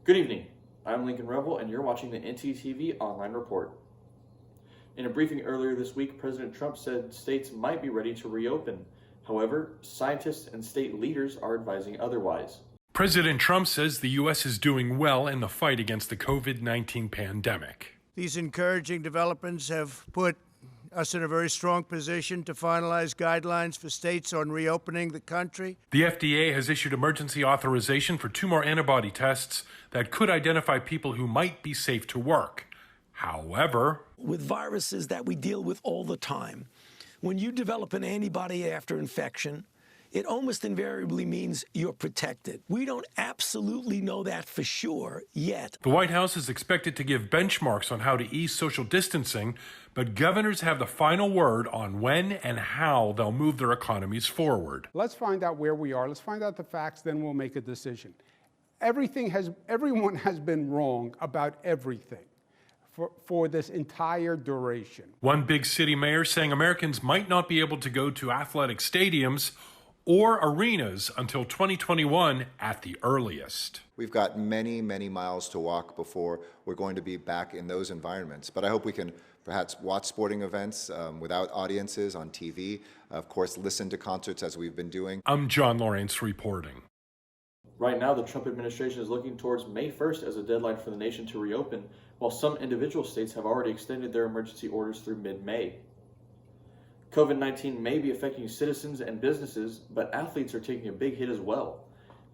Good evening. I'm Lincoln Revel, and you're watching the ntTV Online Report. In a briefing earlier this week, President Trump said states might be ready to reopen. However, scientists and state leaders are advising otherwise. President Trump says the U.S. is doing well in the fight against the COVID-19 pandemic. These encouraging developments have put us in a very strong position to finalize guidelines for states on reopening the country. The FDA has issued emergency authorization for 2 more antibody tests that could identify people who might be safe to work. However, with viruses that we deal with all the time, when you develop an antibody after infection, it almost invariably means you're protected. We don't absolutely know that for sure yet. The White House is expected to give benchmarks on how to ease social distancing, but governors have the final word on when and how they'll move their economies forward. Let's find out where we are. Let's find out the facts, then we'll make a decision. Everyone has been wrong about everything for this entire duration. One big city mayor saying Americans might not be able to go to athletic stadiums or arenas until 2021 at the earliest. We've got many, many miles to walk before we're going to be back in those environments. But I hope we can perhaps watch sporting events without audiences on TV. Of course, listen to concerts as we've been doing. I'm John Lawrence reporting. Right now, the Trump administration is looking towards May 1st as a deadline for the nation to reopen, while some individual states have already extended their emergency orders through mid-May. COVID-19 may be affecting citizens and businesses, but athletes are taking a big hit as well.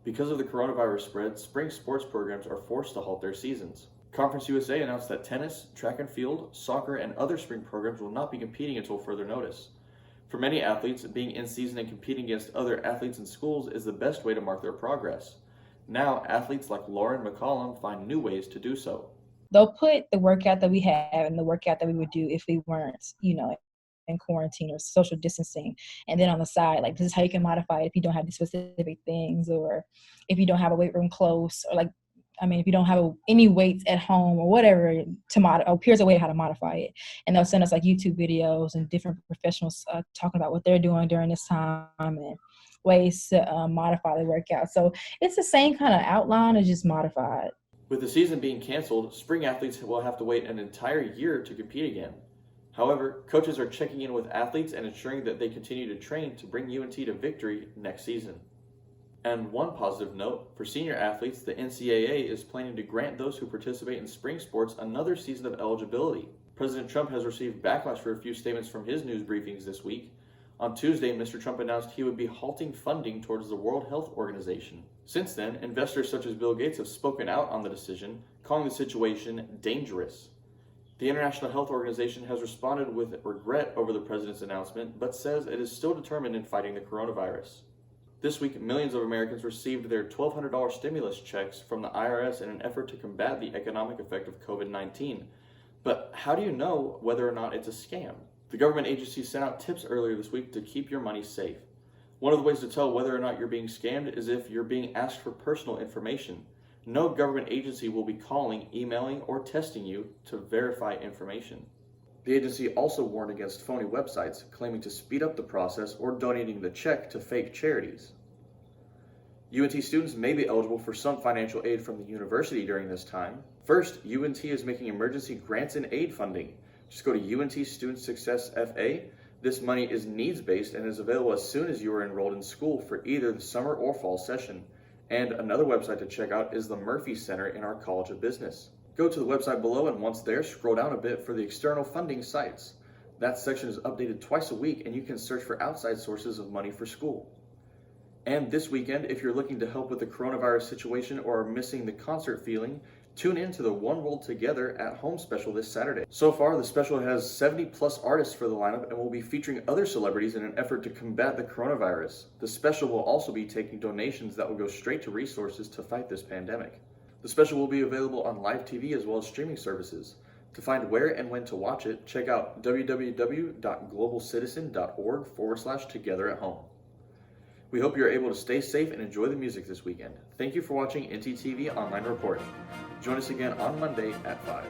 Because of the coronavirus spread, spring sports programs are forced to halt their seasons. Conference USA announced that tennis, track and field, soccer, and other spring programs will not be competing until further notice. For many athletes, being in season and competing against other athletes in schools is the best way to mark their progress. Now, athletes like Lauren McCollum find new ways to do so. They'll put the workout that we have and the workout that we would do if we weren't, in quarantine or social distancing, and then on the side, like, this is how you can modify it if you don't have these specific things, or if you don't have a weight room close, or if you don't have any weights at home or whatever, here's a way how to modify it. And they'll send us like YouTube videos and different professionals talking about what they're doing during this time and ways to modify the workout. So it's the same kind of outline, it's just modified. With the season being canceled, spring athletes will have to wait an entire year to compete again. However, coaches are checking in with athletes and ensuring that they continue to train to bring UNT to victory next season. And one positive note, for senior athletes, the NCAA is planning to grant those who participate in spring sports another season of eligibility. President Trump has received backlash for a few statements from his news briefings this week. On Tuesday, Mr. Trump announced he would be halting funding towards the World Health Organization. Since then, investors such as Bill Gates have spoken out on the decision, calling the situation dangerous. The International Health Organization has responded with regret over the president's announcement, but says it is still determined in fighting the coronavirus. This week, millions of Americans received their $1,200 stimulus checks from the IRS in an effort to combat the economic effect of COVID-19. But how do you know whether or not it's a scam? The government agency sent out tips earlier this week to keep your money safe. One of the ways to tell whether or not you're being scammed is if you're being asked for personal information. No government agency will be calling, emailing, or testing you to verify information. The agency also warned against phony websites claiming to speed up the process or donating the check to fake charities. UNT students may be eligible for some financial aid from the university during this time. First, UNT is making emergency grants and aid funding. Just go to UNT Student Success FA. This money is needs-based and is available as soon as you are enrolled in school for either the summer or fall session. And another website to check out is the Murphy Center in our College of Business. Go to the website below, and once there, scroll down a bit for the external funding sites. That section is updated twice a week, and you can search for outside sources of money for school. And this weekend, if you're looking to help with the coronavirus situation or are missing the concert feeling, tune in to the One World Together at Home special this Saturday. So far, the special has 70+ artists for the lineup and will be featuring other celebrities in an effort to combat the coronavirus. The special will also be taking donations that will go straight to resources to fight this pandemic. The special will be available on live TV as well as streaming services. To find where and when to watch it, check out www.globalcitizen.org/together at home. We hope you're able to stay safe and enjoy the music this weekend. Thank you for watching ntTV Online Report. Join us again on Monday at 5.